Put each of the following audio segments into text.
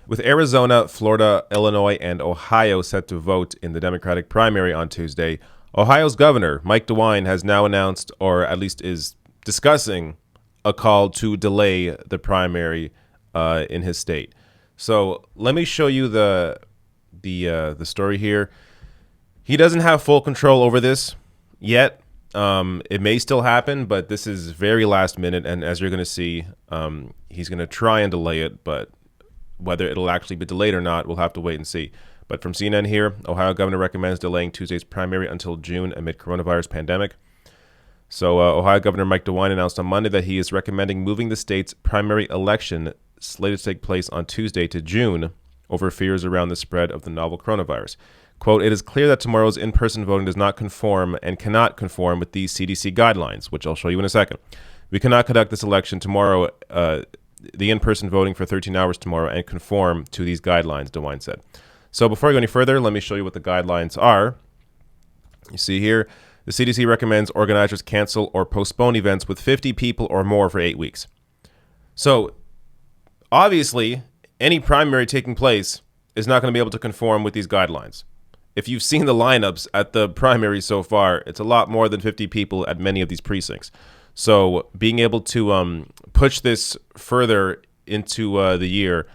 With Arizona, Florida, Illinois, and Ohio set to vote in the Democratic primary on Tuesday, Ohio's governor, Mike DeWine, has now announced, or at least is discussing, a call to delay the primary in his state. So let me show you the story here. He doesn't have full control over this yet. It may still happen, but this is very last minute, and as you're going to see, he's going to try and delay it, but whether it'll actually be delayed or not, we'll have to wait and see. But from CNN here, Ohio governor recommends delaying Tuesday's primary until June amid coronavirus pandemic. So Ohio Governor Mike DeWine announced on Monday that he is recommending moving the state's primary election slated to take place on Tuesday to June over fears around the spread of the novel coronavirus. Quote, "It is clear that tomorrow's in-person voting does not conform and cannot conform with these CDC guidelines," which I'll show you in a second. "We cannot conduct this election tomorrow, the in-person voting for 13 hours tomorrow, and conform to these guidelines," DeWine said. So before I go any further, let me show you what the guidelines are. You see here, the CDC recommends organizers cancel or postpone events with 50 people or more for 8 weeks. So obviously, any primary taking place is not going to be able to conform with these guidelines. If you've seen the lineups at the primary so far, it's a lot more than 50 people at many of these precincts. So being able to push this further into the year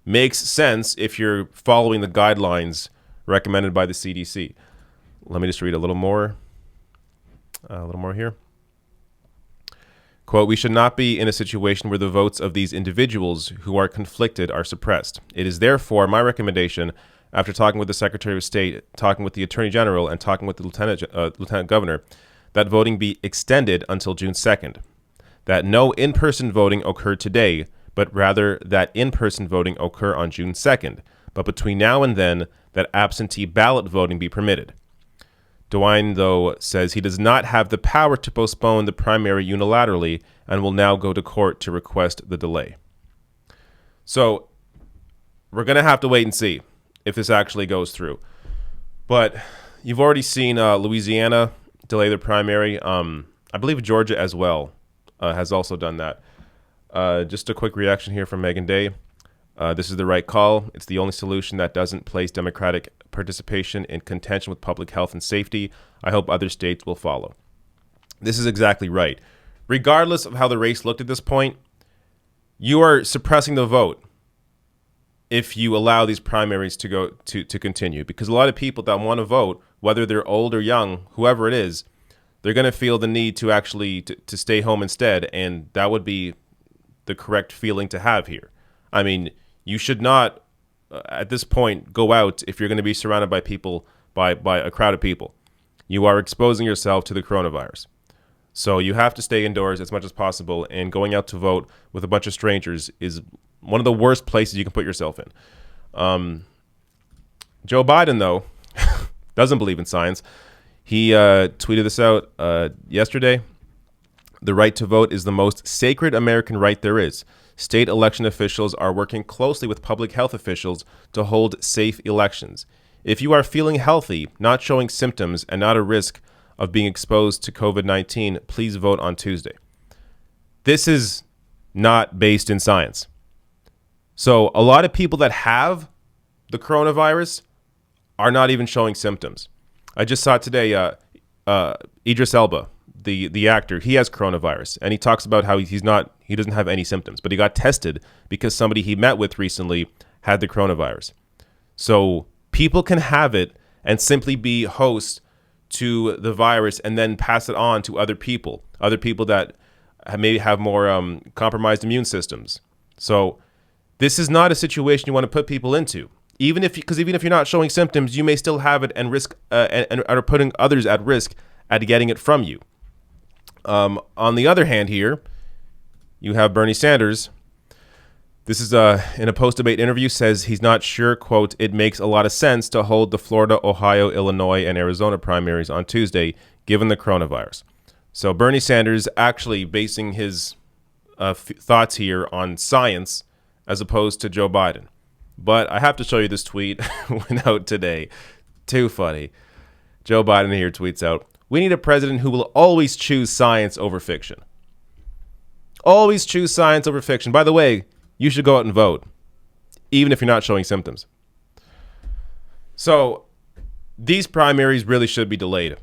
makes sense if you're following the guidelines recommended by the CDC. Let me just read a little more here. Quote, "We should not be in a situation where the votes of these individuals who are conflicted are suppressed. It is therefore my recommendation, after talking with the Secretary of State, talking with the Attorney General, and talking with the Lieutenant Governor, that voting be extended until June 2nd. That no in-person voting occur today, but rather that in-person voting occur on June 2nd. But between now and then, that absentee ballot voting be permitted." DeWine, though, says he does not have the power to postpone the primary unilaterally and will now go to court to request the delay. So we're going to have to wait and see if this actually goes through. But you've already seen Louisiana delay their primary. I believe Georgia as well has also done that. Just a quick reaction here from Meghan Day. This is the right call. It's the only solution that doesn't place Democratic participation in contention with public health and safety. I hope other states will follow. This is exactly right. Regardless of how the race looked at this point, you are suppressing the vote if you allow these primaries to go to continue, because a lot of people that want to vote, whether they're old or young, whoever it is, they're going to feel the need to actually to stay home instead, and that would be the correct feeling to have here. I mean, you should not at this point go out if you're going to be surrounded by people, by a crowd of people. You are exposing yourself to the coronavirus. So you have to stay indoors as much as possible, and going out to vote with a bunch of strangers is one of the worst places you can put yourself in. Joe Biden, though, doesn't believe in science. He tweeted this out yesterday. "The right to vote is the most sacred American right there is. State election officials are working closely with public health officials to hold safe elections. If you are feeling healthy, not showing symptoms, and not at risk of being exposed to COVID-19, please vote on Tuesday." This is not based in science. So a lot of people that have the coronavirus are not even showing symptoms. I just saw today Idris Elba, the actor, he has coronavirus, and he talks about how he doesn't have any symptoms, but he got tested because somebody he met with recently had the coronavirus. So people can have it and simply be host to the virus and then pass it on to other people that maybe have more compromised immune systems. So this is not a situation you want to put people into. Because even if you're not showing symptoms, you may still have it and risk and are putting others at risk at getting it from you. On the other hand here, you have Bernie Sanders. This is in a post-debate interview, says he's not sure, quote, "It makes a lot of sense to hold the Florida, Ohio, Illinois, and Arizona primaries on Tuesday, given the coronavirus." So Bernie Sanders actually basing his thoughts here on science as opposed to Joe Biden. But I have to show you this tweet went out today. Too funny. Joe Biden here tweets out, "We need a president who will always choose science over fiction." Always choose science over fiction. By the way, you should go out and vote. even if you're not showing symptoms. So these primaries really should be delayed.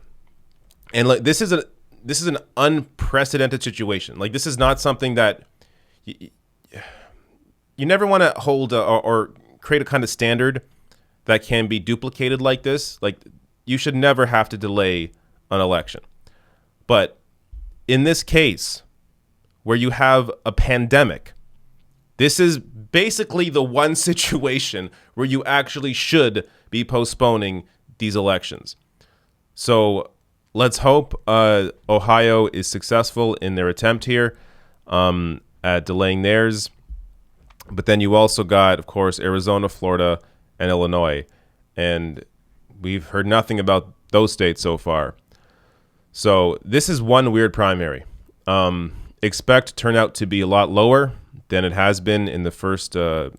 And like this is an unprecedented situation. Like this is not something that you never want to hold or create a kind of standard that can be duplicated like this. Like you should never have to delay an election. But in this case, where you have a pandemic, this is basically the one situation where you actually should be postponing these elections. So let's hope Ohio is successful in their attempt here at delaying theirs. But then you also got, of course, Arizona, Florida, and Illinois. And we've heard nothing about those states so far. So this is one weird primary. Expect turnout to be a lot lower than it has been in the first, in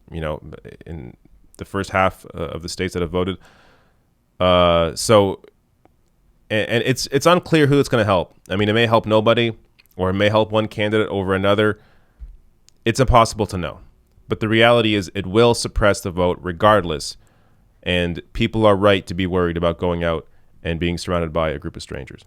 the first half of the states that have voted. And it's unclear who it's going to help. I mean, it may help nobody, or it may help one candidate over another. It's impossible to know. But the reality is it will suppress the vote regardless. And people are right to be worried about going out and being surrounded by a group of strangers.